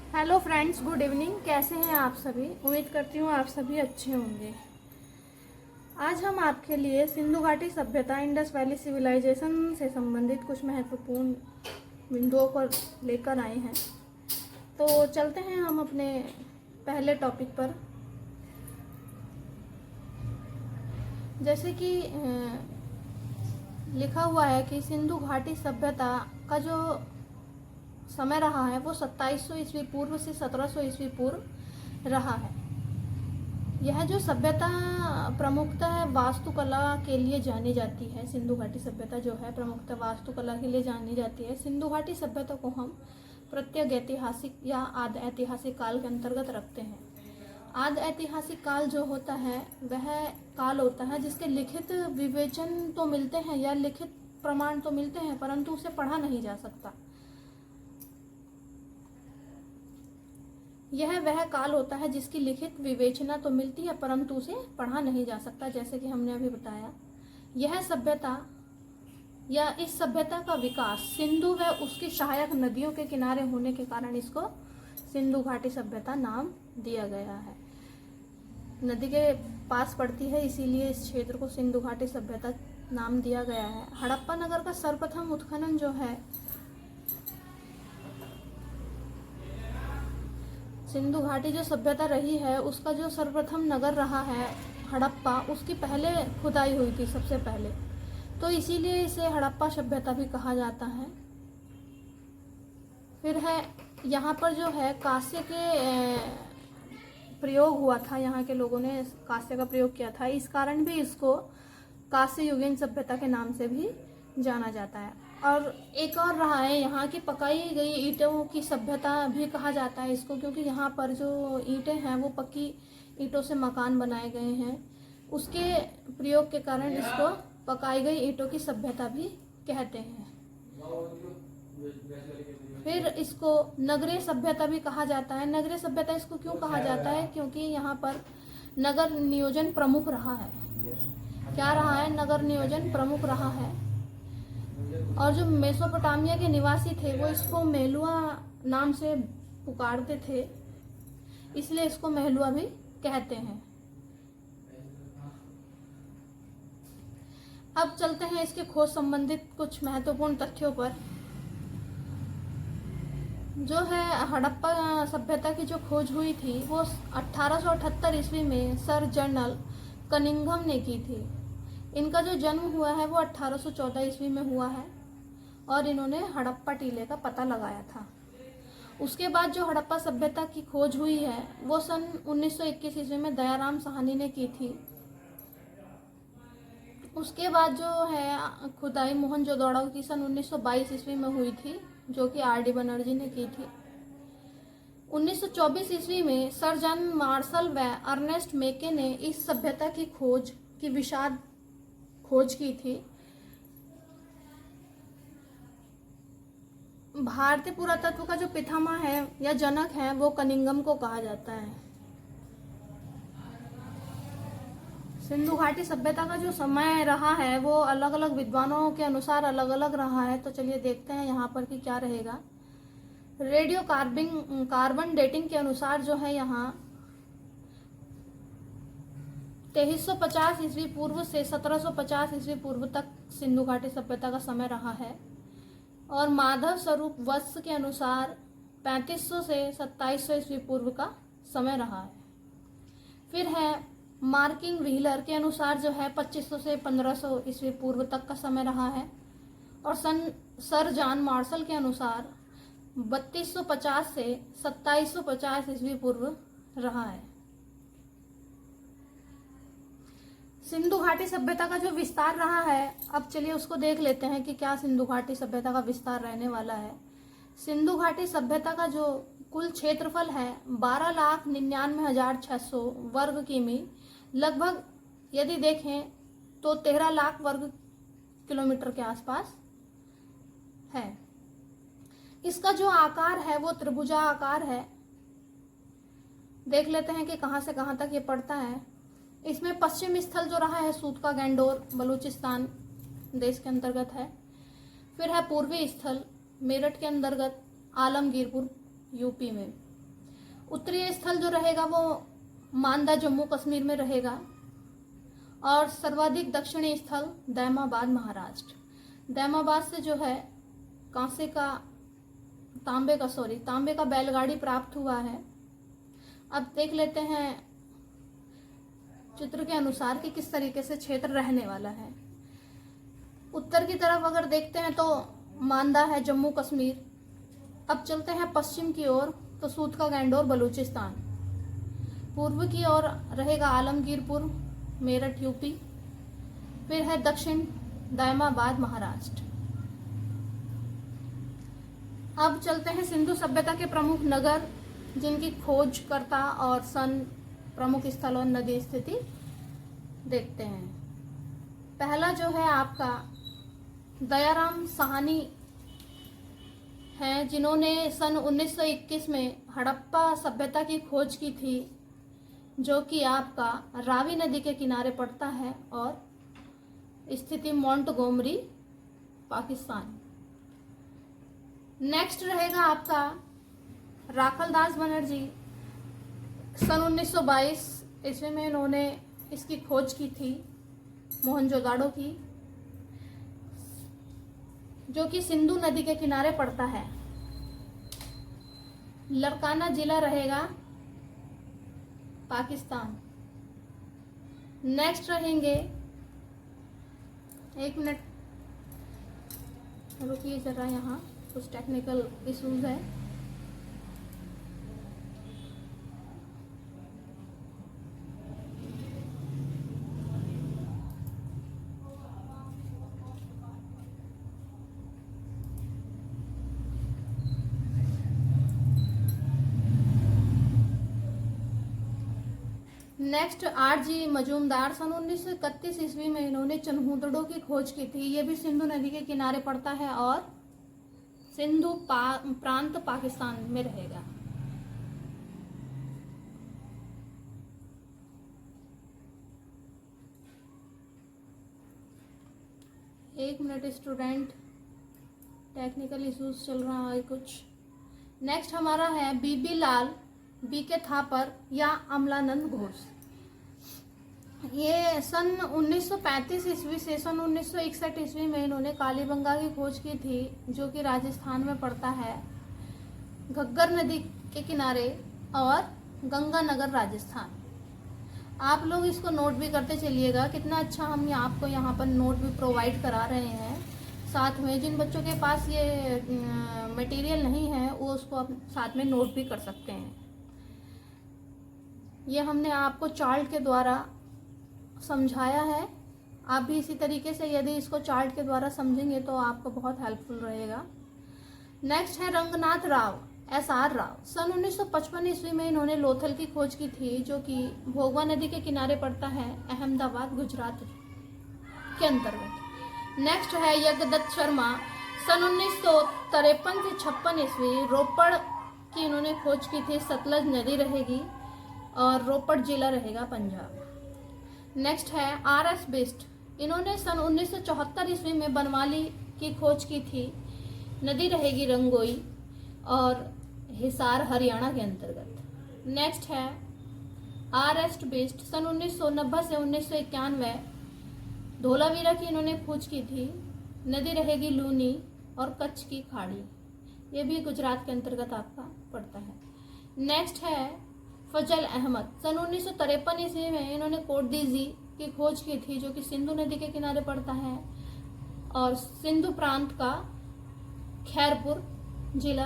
Hello friends, good evening. कैसे हैं आप सभी? उम्मीद करती हूँ आप सभी अच्छे होंगे। आज हम आपके लिए सिंधु घाटी सभ्यता, इंडस वैली सिविलाइजेशन से संबंधित कुछ महत्वपूर्ण बिंदुओं पर लेकर आए हैं। तो चलते हैं हम अपने पहले टॉपिक पर। जैसे कि लिखा हुआ है कि सिंधु घाटी सभ्यता का जो समय रहा है वो 2700 ईस्वी पूर्व से 1700 ईस्वी पूर्व रहा है। यह जो सभ्यता प्रमुखतः वास्तुकला के लिए जानी जाती है, सिंधु घाटी सभ्यता जो है प्रमुखतः वास्तुकला के लिए जानी जाती है। सिंधु घाटी सभ्यता को हम प्रत्येक ऐतिहासिक या आदि ऐतिहासिक काल के अंतर्गत रखते हैं। आदि ऐतिहासिक काल जो होता है वह काल होता है जिसके लिखित विवेचन तो मिलते हैं या लिखित प्रमाण तो मिलते हैं, परंतु उसे पढ़ा नहीं जा सकता। यह वह काल होता है जिसकी लिखित विवेचना तो मिलती है परंतु उसे पढ़ा नहीं जा सकता। जैसे कि हमने अभी बताया, यह सभ्यता या इस सभ्यता का विकास सिंधु व उसकी सहायक नदियों के किनारे होने के कारण इसको सिंधु घाटी सभ्यता नाम दिया गया है। नदी के पास पड़ती है, इसीलिए इस क्षेत्र को सिंधु घाटी सभ्यता नाम दिया गया है। हड़प्पा नगर का सर्वप्रथम उत्खनन जो है सिंधु घाटी जो सभ्यता रही है उसका जो सर्वप्रथम नगर रहा है हड़प्पा, उसकी पहले खुदाई हुई थी सबसे पहले, तो इसीलिए इसे हड़प्पा सभ्यता भी कहा जाता है। फिर है यहाँ पर जो है कांस्य के प्रयोग हुआ था, यहाँ के लोगों ने कांस्य का प्रयोग किया था, इस कारण भी इसको कांस्य युगीन सभ्यता के नाम से भी जाना जाता है। और एक और रहा है यहाँ की पकाई गई ईंटों की सभ्यता भी कहा जाता है इसको, क्योंकि यहाँ पर जो ईंटें हैं वो पक्की ईंटों से मकान बनाए गए हैं, उसके प्रयोग के कारण इसको पकाई गई ईंटों की सभ्यता भी कहते हैं। फिर इसको नगरीय सभ्यता भी कहा जाता है। नगरीय सभ्यता इसको क्यों कहा जाता है? क्योंकि यहाँ पर नगर नियोजन प्रमुख रहा है। क्या रहा है? नगर नियोजन प्रमुख रहा है। और जो मेसोपोटामिया के निवासी थे वो इसको मेलुआ नाम से पुकारते थे, इसलिए इसको मेलुआ भी कहते हैं। अब चलते हैं इसके खोज संबंधित कुछ महत्वपूर्ण तथ्यों पर। जो है हड़प्पा सभ्यता की जो खोज हुई थी वो 1878 ईस्वी में सर जनरल कनिंघम ने की थी। इनका जो जन्म हुआ है वो 1814 ईस्वी में हुआ है और इन्होंने हड़प्पा टीले का पता लगाया था। उसके बाद जो हड़प्पा सभ्यता की खोज हुई है वो सन 1921 ईस्वी में दयाराम साहनी ने की थी। उसके बाद जो है खुदाई मोहनजोदड़ो की सन 1922 ईस्वी में हुई थी, जो कि आर.डी. बनर्जी ने की थी। 1924 ईस्वी में सर जॉन मार्शल व अर्नेस्ट मेके ने इस सभ्यता की खोज की विशाल खोज की थी। भारतीय पुरातत्व का जो पितामह है या जनक है वो कनिंघम को कहा जाता है। सिंधु घाटी सभ्यता का जो समय रहा है वो अलग अलग विद्वानों के अनुसार अलग अलग रहा है। तो चलिए देखते हैं यहाँ पर कि क्या रहेगा। रेडियो कार्बन डेटिंग के अनुसार जो है यहाँ 2350 ईस्वी पूर्व से 1750 ईस्वी पूर्व तक सिंधु घाटी सभ्यता का समय रहा है। और माधव स्वरूप वत्स के अनुसार 3500 से 2700 ईस्वी पूर्व का समय रहा है। फिर है मार्किंग व्हीलर के अनुसार जो है 2500 से 1500 ईस्वी पूर्व तक का समय रहा है। और सर जॉन मार्शल के अनुसार 3250 से 2750 ईस्वी पूर्व रहा है। सिंधु घाटी सभ्यता का जो विस्तार रहा है, अब चलिए उसको देख लेते हैं कि क्या सिंधु घाटी सभ्यता का विस्तार रहने वाला है। सिंधु घाटी सभ्यता का जो कुल क्षेत्रफल है 12,99,600 वर्ग किमी, लगभग यदि देखें तो 13 लाख वर्ग किलोमीटर के आसपास है। इसका जो आकार है वो त्रिभुजा आकार है। देख लेते हैं कि कहाँ से कहाँ तक ये पड़ता है। इसमें पश्चिम स्थल जो रहा है सूतका गैंडोर बलूचिस्तान देश के अंतर्गत है। फिर है पूर्वी स्थल मेरठ के अंतर्गत आलमगीरपुर यूपी में। उत्तरीय स्थल जो रहेगा वो मांदा जम्मू कश्मीर में रहेगा, और सर्वाधिक दक्षिणी स्थल दैमाबाद महाराष्ट्र। दैमाबाद से जो है तांबे का बैलगाड़ी प्राप्त हुआ है। अब देख लेते हैं चित्र के अनुसार कि किस तरीके से क्षेत्र रहने वाला है। उत्तर की तरफ अगर देखते हैं तो मांदा है जम्मू कश्मीर। अब चलते हैं पश्चिम की ओर तो सूत का गैंडोर बलूचिस्तान। पूर्व की ओर रहेगा आलमगीरपुर मेरठ यूपी। फिर है दक्षिण दैमाबाद महाराष्ट्र। अब चलते हैं सिंधु सभ्यता के प्रमुख नगर जिनकी खोजकर्ता और सन, प्रमुख स्थल और नदी स्थिति देखते हैं। पहला जो है आपका दयाराम साहनी हैं, जिन्होंने सन 1921 में हड़प्पा सभ्यता की खोज की थी, जो कि आपका रावी नदी के किनारे पड़ता है और स्थिति मोंटगोमरी पाकिस्तान। नेक्स्ट रहेगा आपका राखलदास बनर्जी। सन 1922 ईस्वी में इन्होंने इसकी खोज की थी, मोहनजोदाड़ो की, जो कि सिंधु नदी के किनारे पड़ता है। लरकाना जिला रहेगा पाकिस्तान। नेक्स्ट रहेंगे, एक मिनट रुकिए जरा, यहाँ कुछ टेक्निकल इश्यूज है। Next R G. मजूमदार सन 1931 ईस्वी में इन्होंने चनहूदड़ों की खोज की थी। ये भी सिंधु नदी के किनारे पड़ता है और सिंधु प्रांत पाकिस्तान में रहेगा। एक मिनट स्टूडेंट, टेक्निकल इश्यूज चल रहा है कुछ। नेक्स्ट हमारा है बीबी लाल, बी.के. थापर या अमलानंद घोष। ये सन 1935 ईस्वी से सन 1961 ईस्वी में इन्होंने कालीबंगा की खोज की थी, जो कि राजस्थान में पड़ता है, घग्गर नदी के किनारे और गंगानगर राजस्थान। आप लोग इसको नोट भी करते चलिएगा, कितना अच्छा हम आपको यहाँ पर नोट भी प्रोवाइड करा रहे हैं। साथ में जिन बच्चों के पास ये मटेरियल नहीं है वो उसको साथ में नोट भी कर सकते हैं। ये हमने आपको चार्ट के द्वारा समझाया है। आप भी इसी तरीके से यदि इसको चार्ट के द्वारा समझेंगे तो आपको बहुत हेल्पफुल रहेगा। नेक्स्ट है रंगनाथ राव, एस.आर. राव। सन 1955 ईस्वी में इन्होंने लोथल की खोज की थी, जो कि भोगवा नदी के किनारे पड़ता है, अहमदाबाद गुजरात के अंतर्गत। नेक्स्ट है यज्ञदत्त शर्मा। सन 1953 से 56 ईस्वी रोपड़ की इन्होंने खोज की थी। सतलज नदी रहेगी और रोपड़ जिला रहेगा पंजाब। नेक्स्ट है आर.एस. बिस्ट। इन्होंने सन 1974 ईस्वी में बनवाली की खोज की थी। नदी रहेगी रंगोई और हिसार हरियाणा के अंतर्गत। नेक्स्ट है आर.एस. बिस्ट। सन 1990 से 1991 धोलावीरा की इन्होंने खोज की थी। नदी रहेगी लूनी और कच्छ की खाड़ी, ये भी गुजरात के अंतर्गत आपका पड़ता है। नेक्स्ट है फजल अहमद। सन 1953 ईस्वी में इन्होंने कोटडीजी की खोज की थी, जो कि सिंधु नदी के किनारे पड़ता है और सिंधु प्रांत का खैरपुर जिला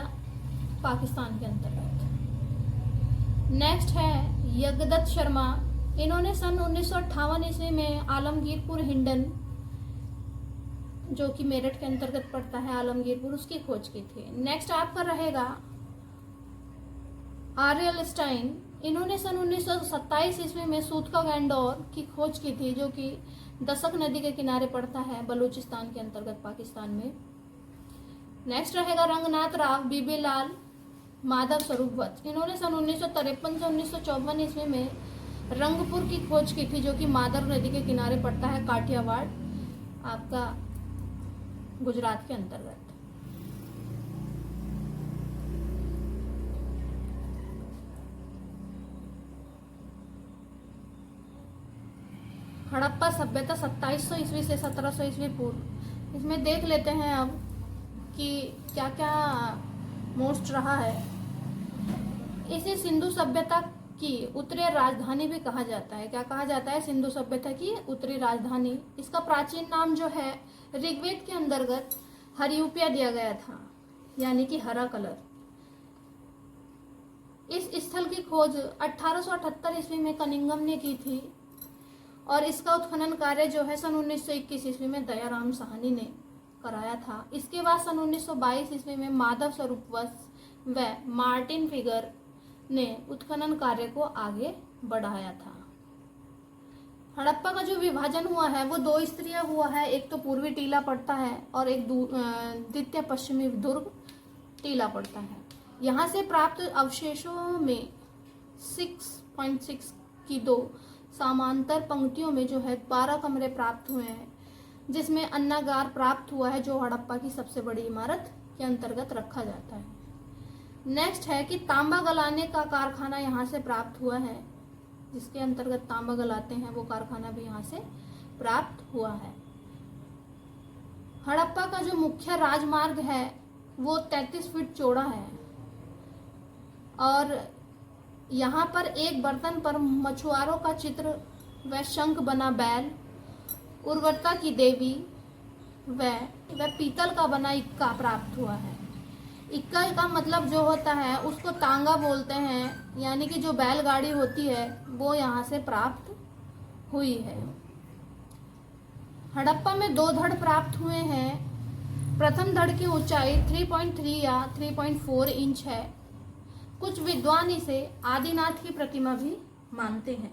पाकिस्तान के अंतर्गत। नेक्स्ट है यज्ञदत्त शर्मा। इन्होंने सन 1958 ईस्वी में आलमगीरपुर हिंडन, जो कि मेरठ के अंतर्गत पड़ता है आलमगीरपुर, उसकी खोज की थी। नेक्स्ट आपका रहेगा आर.एल. स्टाइन। इन्होंने सन 1927 ईस्वी में सूत का गैंडोर की खोज की थी, जो कि दसक नदी के किनारे पड़ता है बलूचिस्तान के अंतर्गत पाकिस्तान में। नेक्स्ट रहेगा रंगनाथ राव, बीबी लाल, माधव स्वरूप वत्स। इन्होंने सन 1953 से 1954 ईस्वी में रंगपुर की खोज की थी, जो कि मादर नदी के किनारे पड़ता है, काठियावाड़ आपका गुजरात के अंतर्गत। हड़प्पा सभ्यता 2700 ईस्वी से 1700 ईस्वी पूर्व। इसमें देख लेते हैं अब कि क्या क्या मोस्ट रहा है। इसे सिंधु सभ्यता की उत्तरी राजधानी भी कहा जाता है। क्या कहा जाता है? सिंधु सभ्यता की उत्तरी राजधानी। इसका प्राचीन नाम जो है ऋग्वेद के अंतर्गत हरियूपिया दिया गया था, यानी कि हरा कलर। इस स्थल की खोज 1878 ईस्वी में कनिंगम ने की थी और इसका उत्खनन कार्य जो है सन 1921 ईस्वी में दयाराम साहनी ने कराया था। इसके बाद सन 1922 ईस्वी में माधव स्वरूप व मार्टिन फिगर ने उत्खनन कार्य को आगे बढ़ाया था। हड़प्पा का जो विभाजन हुआ है वो दो स्तरीय हुआ है। एक तो पूर्वी टीला पड़ता है और एक द्वितीय पश्चिमी दुर्ग टीला पड़ता है। यहाँ से प्राप्त अवशेषों में 6.6 की दो समांतर पंक्तियों में जो है 12 कमरे प्राप्त हुए हैं, जिसमें अन्नागार प्राप्त हुआ है जो हड़प्पा की सबसे बड़ी इमारत के अंतर्गत रखा जाता है। नेक्स्ट है कि तांबा गलाने का कारखाना यहाँ से प्राप्त हुआ है, जिसके अंतर्गत तांबा गलाते हैं वो कारखाना भी यहाँ से प्राप्त हुआ है। हड़प्पा का जो मुख्य राजमार्ग है वो 33 फीट चौड़ा है और यहाँ पर एक बर्तन पर मछुआरों का चित्र व शंख बना बैल, उर्वरता की देवी व पीतल का बना इक्का प्राप्त हुआ है। इक्का का मतलब जो होता है उसको तांगा बोलते हैं, यानी कि जो बैलगाड़ी होती है वो यहाँ से प्राप्त हुई है। हड़प्पा में दो धड़ प्राप्त हुए हैं। प्रथम धड़ की ऊंचाई 3.3 या 3.4 इंच है। कुछ विद्वान इसे आदिनाथ की प्रतिमा भी मानते हैं।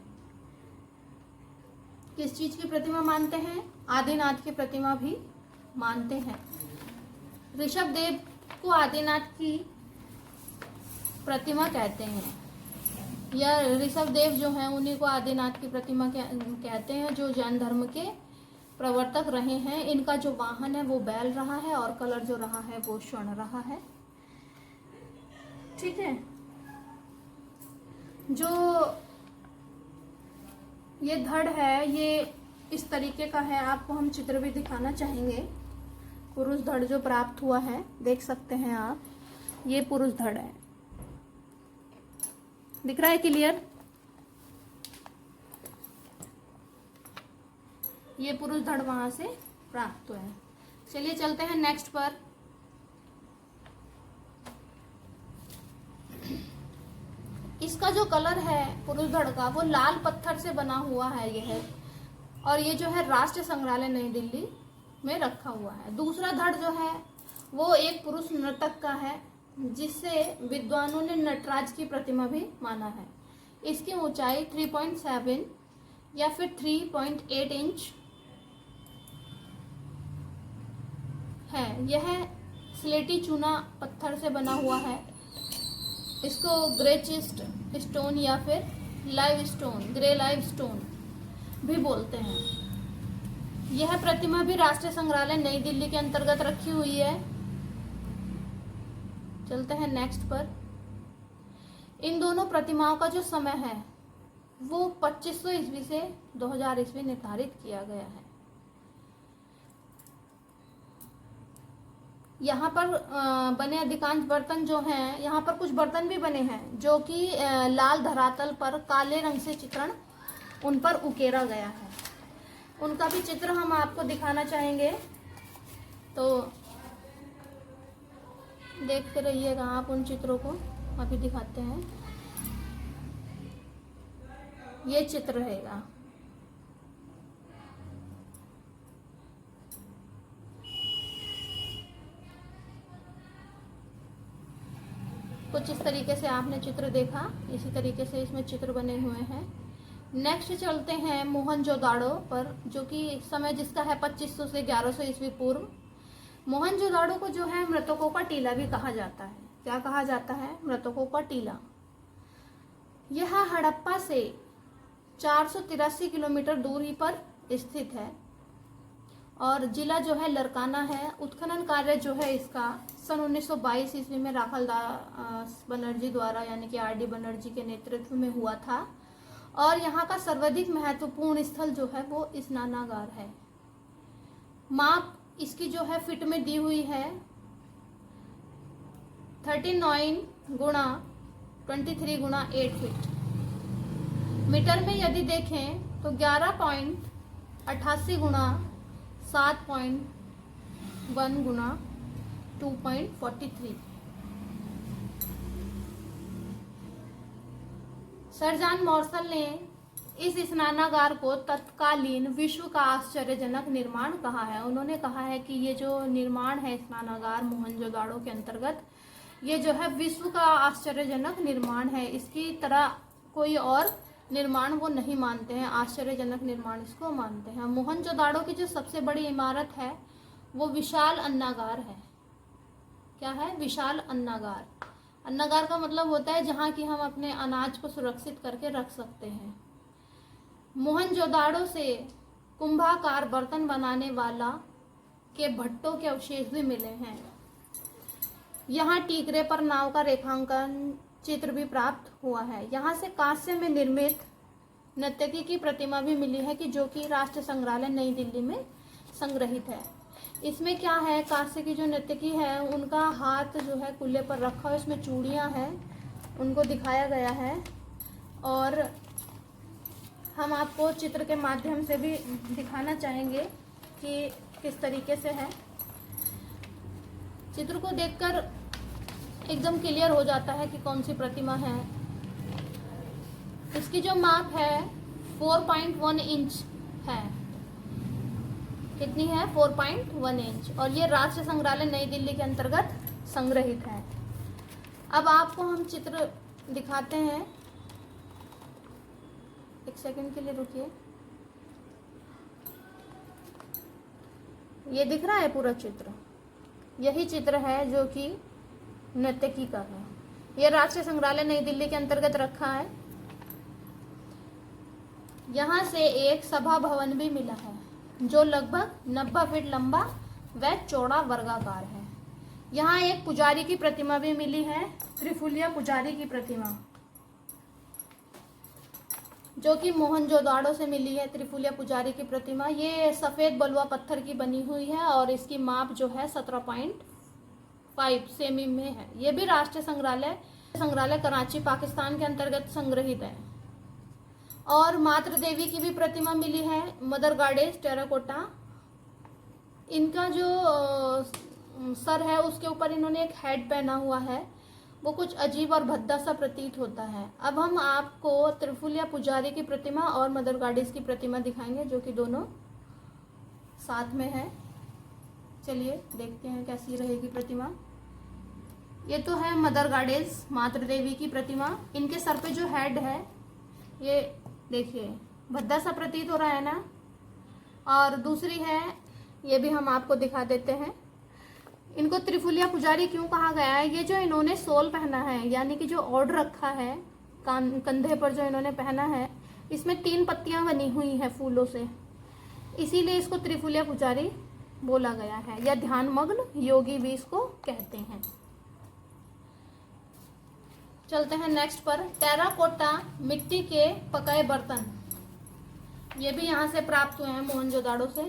किस चीज की प्रतिमा मानते हैं? आदिनाथ की प्रतिमा भी मानते हैं। ऋषभ देव को आदिनाथ की प्रतिमा कहते हैं, या ऋषभ देव जो हैं उन्हीं को आदिनाथ की प्रतिमा कहते हैं, जो जैन धर्म के प्रवर्तक रहे हैं। इनका जो वाहन है वो बैल रहा है और कलर जो रहा है वो स्वर्ण रहा है। ठीक है, जो ये धड़ है ये इस तरीके का है। आपको हम चित्र भी दिखाना चाहेंगे। पुरुष धड़ जो प्राप्त हुआ है देख सकते हैं आप, ये पुरुष धड़ है। दिख रहा है क्लियर? ये पुरुष धड़ वहां से प्राप्त हुआ है। चलिए चलते हैं नेक्स्ट पर। इसका जो कलर है पुरुष धड़ का वो लाल पत्थर से बना हुआ है यह, और ये जो है राष्ट्रीय संग्रहालय नई दिल्ली में रखा हुआ है। दूसरा धड़ जो है वो एक पुरुष नर्तक का है, जिससे विद्वानों ने नटराज की प्रतिमा भी माना है। इसकी ऊंचाई 3.7 या फिर 3.8 इंच है। यह स्लेटी चूना पत्थर से बना हुआ है। इसको ग्रे चिस्ट स्टोन या फिर live stone, grey live stone भी बोलते हैं। यह प्रतिमा भी राष्ट्रीय संग्रहालय नई दिल्ली के अंतर्गत रखी हुई है। चलते हैं नेक्स्ट पर। इन दोनों प्रतिमाओं का जो समय है वो 2500 ईस्वी से 2000 ईस्वी निर्धारित किया गया है। यहाँ पर बने अधिकांश बर्तन जो हैं, यहाँ पर कुछ बर्तन भी बने हैं जो कि लाल धरातल पर काले रंग से चित्रण उन पर उकेरा गया है। उनका भी चित्र हम आपको दिखाना चाहेंगे, तो देखते रहिएगा आप उन चित्रों को। अभी दिखाते हैं। ये चित्र रहेगा। कुछ इस तरीके से आपने चित्र देखा, इसी तरीके से इसमें चित्र बने हुए हैं। नेक्स्ट चलते हैं मोहनजोदाड़ो पर, जो कि समय जिसका है 2500 से 1100 ईस्वी पूर्व। मोहनजोदाड़ो को जो है मृतकों का टीला भी कहा जाता है। क्या कहा जाता है? मृतकों का टीला। यह हड़प्पा से 483 किलोमीटर दूरी पर स्थित है और जिला जो है लरकाना है। उत्खनन कार्य जो है इसका सन 1922 ईस्वी में राखल दास बनर्जी द्वारा, यानी कि आर डी बनर्जी के नेतृत्व में हुआ था और यहाँ का सर्वाधिक महत्वपूर्ण स्थल जो है वो स्नानागार है। माप इसकी जो है फिट में दी हुई है 39 गुणा 23 गुणा 8 फीट। मीटर में यदि देखें तो 11.88 गुणा 7.1 गुणा 2.43। सर जॉन मार्शल ने इस स्नानागार को तत्कालीन विश्व का आश्चर्यजनक निर्माण कहा है। उन्होंने कहा है कि ये जो निर्माण है स्नानागार मोहनजोदाड़ो के अंतर्गत, ये जो है विश्व का आश्चर्यजनक निर्माण है। इसकी तरह कोई और निर्माण वो नहीं मानते हैं, आश्चर्यजनक निर्माण इसको मानते हैं। मोहनजोदाड़ो की जो सबसे बड़ी इमारत है वो विशाल अन्नागार है। क्या है? विशाल अन्नागार। अन्नागार का मतलब होता है जहाँ की हम अपने अनाज को सुरक्षित करके रख सकते हैं। मोहनजोदाड़ो से कुंभाकार बर्तन बनाने वाला के भट्टों के अवशेष भी मिले हैं। यहाँ टीकरे पर नाव का रेखांकन चित्र भी प्राप्त हुआ है। यहाँ से कांस्य में निर्मित नर्तकी की प्रतिमा भी मिली है कि जो कि राष्ट्रीय संग्रहालय नई दिल्ली में संग्रहित है। इसमें क्या है, कांस्य की जो नर्तकी है उनका हाथ जो है कुल्ले पर रखा है, इसमें चूड़ियाँ हैं, उनको दिखाया गया है। और हम आपको चित्र के माध्यम से भी दिखाना चाहेंगे कि किस तरीके से है। चित्र को देखकर एकदम क्लियर हो जाता है कि कौन सी प्रतिमा है। इसकी जो माप है 4.1 इंच है। कितनी है? 4.1 इंच। और ये राष्ट्रीय संग्रहालय नई दिल्ली के अंतर्गत संग्रहित है। अब आपको हम चित्र दिखाते हैं, एक सेकंड के लिए रुकिए। ये दिख रहा है पूरा चित्र, यही चित्र है जो कि नर्तकी का है। ये राष्ट्रीय संग्रहालय नई दिल्ली के अंतर्गत रखा है। यहाँ से एक सभा भवन भी मिला है जो लगभग 90 फीट लंबा व चौड़ा वर्गाकार है। यहाँ एक पुजारी की प्रतिमा भी मिली है, त्रिफुलिया पुजारी की प्रतिमा, जो कि मोहनजोदाड़ो से मिली है। त्रिफुलिया पुजारी की प्रतिमा ये सफ़ेद बलुआ पत्थर की बनी हुई है और इसकी माप जो है 17.5 सेमी में है। ये भी राष्ट्रीय संग्रहालय कराची पाकिस्तान के अंतर्गत संग्रहित है। और मातृ देवी की भी प्रतिमा मिली है, मदर गॉडेस टेराकोटा। इनका जो सर है उसके ऊपर इन्होंने एक हेड पहना हुआ है, वो कुछ अजीब और भद्दा सा प्रतीत होता है। अब हम आपको त्रिफुलिया पुजारी की प्रतिमा और मदर गॉडेस की प्रतिमा दिखाएंगे जो कि दोनों साथ में है। चलिए देखते हैं कैसी रहेगी प्रतिमा। ये तो है मदर गॉडेस मातृ देवी की प्रतिमा। इनके सर पे जो हेड है ये देखिए भद्दा सा प्रतीत हो रहा है ना। और दूसरी है, ये भी हम आपको दिखा देते हैं। इनको त्रिफुलिया पुजारी क्यों कहा गया है? ये जो इन्होंने सोल पहना है, यानी कि जो ओढ़ रखा है कंधे पर जो इन्होंने पहना है, इसमें 3 पत्तियां बनी हुई हैं फूलों से, इसीलिए इसको त्रिफुलिया पुजारी बोला गया है, या ध्यानमग्न योगी भी इसको कहते हैं। चलते हैं नेक्स्ट पर। टेराकोटा मिट्टी के पकाए बर्तन, ये भी यहाँ से प्राप्त हुए हैं मोहनजोदाड़ो से।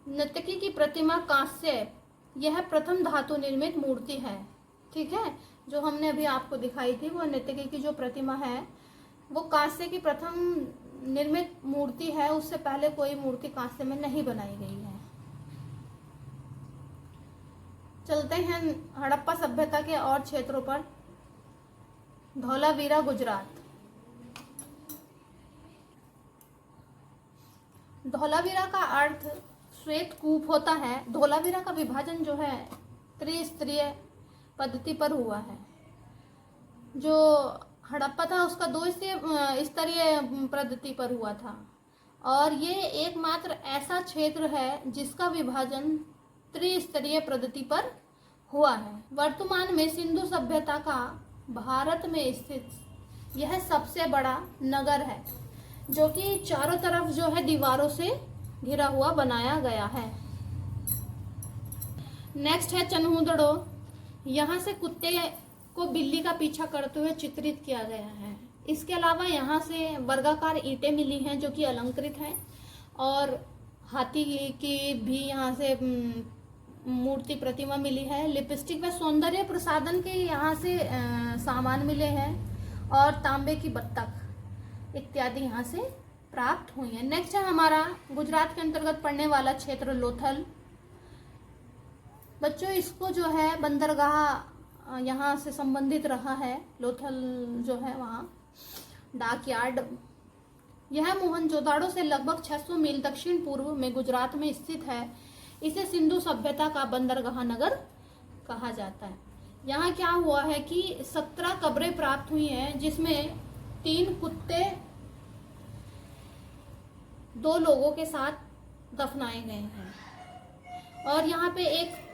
नर्तकी की प्रतिमा कांस्य, यह प्रथम धातु निर्मित मूर्ति है। ठीक है, जो हमने अभी आपको दिखाई थी वो नर्तकी की जो प्रतिमा है वो कांस्य की प्रथम निर्मित मूर्ति है। उससे पहले कोई मूर्ति कांस्य में नहीं बनाई गई है। चलते हैं हड़प्पा सभ्यता के और क्षेत्रों पर। धौलावीरा गुजरात। धौलावीरा का अर्थ श्वेत कूप होता है। धौलावीरा का विभाजन जो है त्रिस्तरीय पद्धति पर हुआ है। जो हड़प्पा था उसका 2 स्तरीय पद्धति पर हुआ था। और ये एकमात्र ऐसा क्षेत्र है जिसका विभाजन त्रिस्तरीय पद्धति पर हुआ है। वर्तमान में सिंधु सभ्यता का भारत में स्थित यह सबसे बड़ा नगर है, जो कि चारों तरफ जो है दीवारों से घिरा हुआ बनाया गया है। नेक्स्ट है चन्हुदड़ो। यहाँ से कुत्ते को बिल्ली का पीछा करते हुए चित्रित किया गया है। इसके अलावा यहाँ से वर्गाकार ईंटें मिली हैं जो कि अलंकृत हैं, और हाथी की भी यहाँ से मूर्ति प्रतिमा मिली है। लिपस्टिक व सौंदर्य प्रसाधन के यहाँ से सामान मिले हैं, और तांबे की बत्तख इत्यादि यहाँ से प्राप्त हुई है। नेक्स्ट है हमारा गुजरात के अंतर्गत पड़ने वाला क्षेत्र लोथल। बच्चों इसको जो है बंदरगाह यहाँ से संबंधित रहा है। लोथल जो है वहाँ डाक यार्ड, यह मोहनजोदाड़ो से लगभग 600 मील दक्षिण पूर्व में गुजरात में स्थित है। इसे सिंधु सभ्यता का बंदरगाह नगर कहा जाता है। यहाँ क्या हुआ है कि 17 कब्रें प्राप्त हुई हैं, जिसमें 3 कुत्ते 2 लोगों के साथ दफनाए गए हैं। और यहाँ पे एक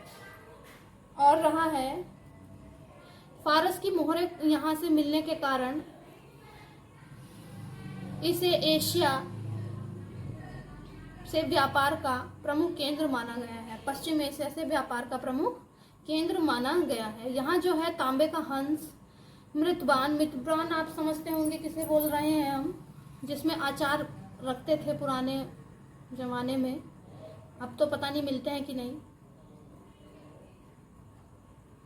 और रहा है, फारस की मोहरें यहाँ से मिलने के कारण इसे एशिया से व्यापार का प्रमुख केंद्र माना गया है। पश्चिम एशिया से व्यापार का प्रमुख केंद्र माना गया है। यहाँ जो है तांबे का हंस, मृतबान आप समझते होंगे किसे बोल रहे हैं हम, जिसमें आचार रखते थे पुराने जमाने में, अब तो पता नहीं मिलते हैं कि नहीं।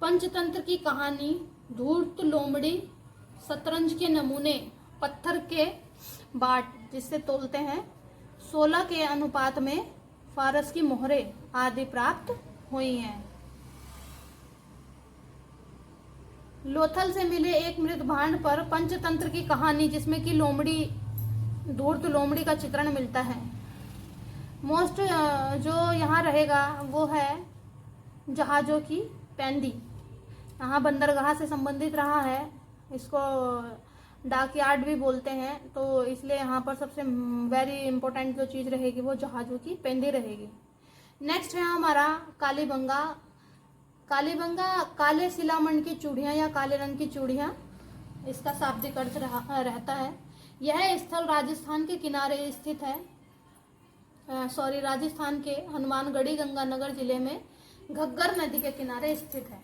पंचतंत्र की कहानी, धूर्त लोमड़ी, शतरंज के नमूने, पत्थर के बाट जिससे तोलते हैं, 16 के अनुपात में फारस की मोहरें आदि प्राप्त हुई हैं। लोथल से मिले एक मृत भांड पर पंचतंत्र की कहानी, जिसमें कि लोमड़ी, धूर्त लोमड़ी का चित्रण मिलता है। मोस्ट जो यहाँ रहेगा वो है जहाजों की पैंदी। यहाँ बंदरगाह से संबंधित रहा है, इसको डाक यार्ड भी बोलते हैं, तो इसलिए यहाँ पर सबसे वेरी इंपॉर्टेंट जो चीज़ रहेगी वो जहाजों की पेंदी रहेगी। नेक्स्ट है हमारा कालीबंगा। कालीबंगा काले शिलामंड की चूड़ियाँ या काले रंग की चूड़ियाँ, इसका शाब्दिक अर्थ रहता है। यह स्थल राजस्थान के किनारे स्थित है, राजस्थान के हनुमानगढ़ी गंगानगर जिले में घग्गर नदी के किनारे स्थित है।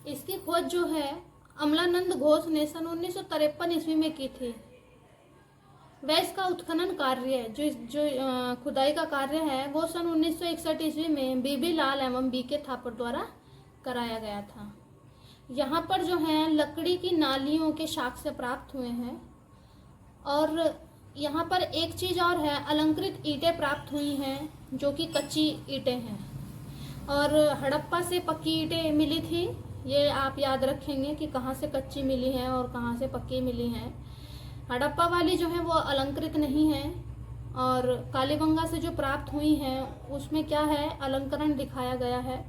इसकी खोज जो है अमलानंद घोष ने सन 1953 ईस्वी में की थी। वह इसका उत्खनन कार्य जो खुदाई का कार्य है वो सन 1961 ईस्वी में बीबी लाल एवं बीके थापर द्वारा कराया गया था। यहाँ पर जो है लकड़ी की नालियों के साक्ष्य प्राप्त हुए हैं, और यहाँ पर एक चीज़ और है, अलंकृत ईंटें प्राप्त हुई हैं जो कि कच्ची ईंटें हैं, और हड़प्पा से पक्की ईंटें मिली थी। ये आप याद रखेंगे कि कहाँ से कच्ची मिली हैं और कहाँ से पक्की मिली हैं। हड़प्पा वाली जो है वो अलंकृत नहीं है, और कालीबंगा से जो प्राप्त हुई हैं उसमें क्या है, अलंकरण दिखाया गया है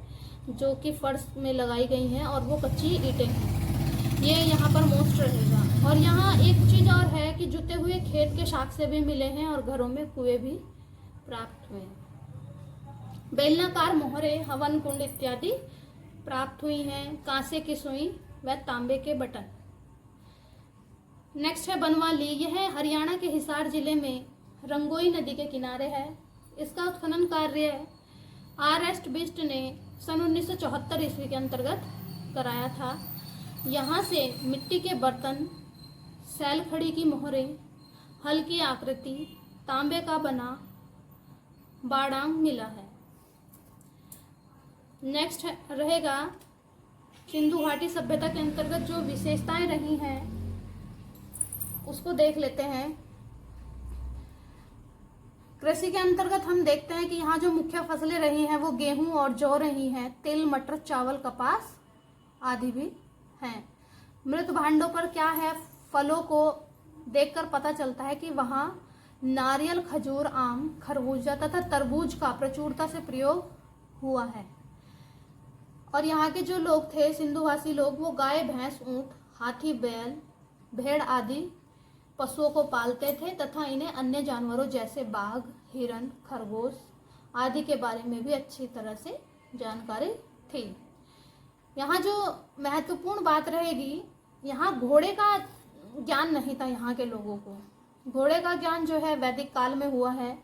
जो कि फर्श में लगाई गई हैं, और वो कच्ची ईंटें हैं। ये यहाँ पर मोस्ट रहेगा। और यहाँ एक चीज़ और है कि जुते हुए खेत के साक्ष्य भी मिले हैं, और घरों में कुएं भी प्राप्त हुए हैं। बेलनाकार मोहरे, हवन कुंड इत्यादि प्राप्त हुई हैं। कांसे की सुई व तांबे के बटन। नेक्स्ट है बनवाली। यह हरियाणा के हिसार जिले में रंगोई नदी के किनारे है। इसका उत्खनन कार्य R.S. बिस्ट ने सन 1974 ईस्वी के अंतर्गत कराया था। यहाँ से मिट्टी के बर्तन, सैल खड़ी की मोहरें, हल्की आकृति, तांबे का बना बाड़ांग मिला है। नेक्स्ट रहेगा सिंधु घाटी सभ्यता के अंतर्गत जो विशेषताएं रही हैं उसको देख लेते हैं। कृषि के अंतर्गत हम देखते हैं कि यहाँ जो मुख्य फसलें रही हैं वो गेहूं और जौ रही हैं। तिल, मटर, चावल, कपास आदि भी हैं। मृत भांडों पर क्या है, फलों को देखकर पता चलता है कि वहाँ नारियल, खजूर, आम, खरबूजा तथा तरबूज का प्रचुरता से प्रयोग हुआ है। और यहाँ के जो लोग थे, सिंधुवासी लोग, वो गाय, भैंस, ऊंट, हाथी, बैल, भेड़ आदि पशुओं को पालते थे तथा इन्हें अन्य जानवरों जैसे बाघ, हिरन, खरगोश आदि के बारे में भी अच्छी तरह से जानकारी थी। यहाँ जो महत्वपूर्ण बात रहेगी, यहाँ घोड़े का ज्ञान नहीं था। यहाँ के लोगों को घोड़े का ज्ञान जो है वैदिक काल में हुआ है,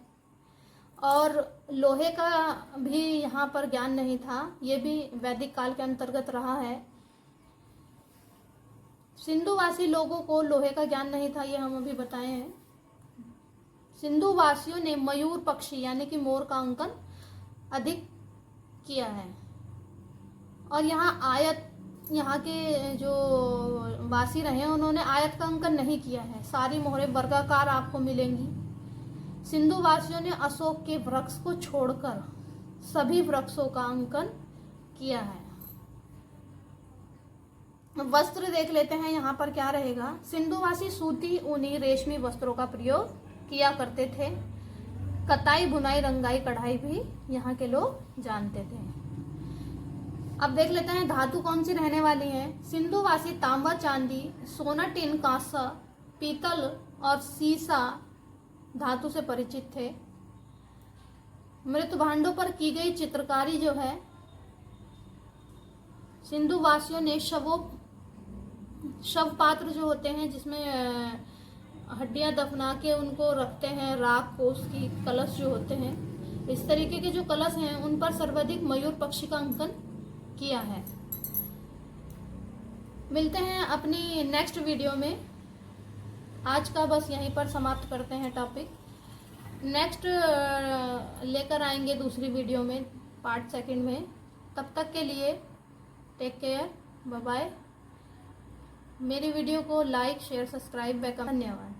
और लोहे का भी यहाँ पर ज्ञान नहीं था, ये भी वैदिक काल के अंतर्गत रहा है। सिंधुवासी लोगों को लोहे का ज्ञान नहीं था, ये हम अभी बताए हैं। सिंधु वासियों ने मयूर पक्षी यानी कि मोर का अंकन अधिक किया है। और यहाँ के जो वासी रहे उन्होंने आयत का अंकन नहीं किया है, सारी मोहरें वर्गाकार आपको मिलेंगी। सिंधु वासियों ने अशोक के वृक्ष को छोड़कर सभी वृक्षों का अंकन किया है। वस्त्र देख लेते हैं, यहाँ पर क्या रहेगा। सिंधुवासी सूती, ऊनी, रेशमी वस्त्रों का प्रयोग किया करते थे। कताई, बुनाई, रंगाई, कढ़ाई भी यहाँ के लोग जानते थे। अब देख लेते हैं धातु कौन सी रहने वाली है। सिंधुवासी तांबा, चांदी, सोना, टिन, कांसा, पीतल और सीसा धातु से परिचित थे। मृत भांडों पर की गई चित्रकारी जो है, सिंधुवासियों ने शव पात्र जो होते हैं जिसमें हड्डियां दफना के उनको रखते हैं, राख को, उसकी कलश जो होते हैं, इस तरीके के जो कलश हैं उन पर सर्वाधिक मयूर पक्षी का अंकन किया है। मिलते हैं अपनी नेक्स्ट वीडियो में। आज का बस यहीं पर समाप्त करते हैं टॉपिक। नेक्स्ट लेकर आएंगे दूसरी वीडियो में, पार्ट 2 में। तब तक के लिए टेक केयर, बाय बाय। मेरी वीडियो को लाइक, शेयर, सब्सक्राइब, धन्यवाद।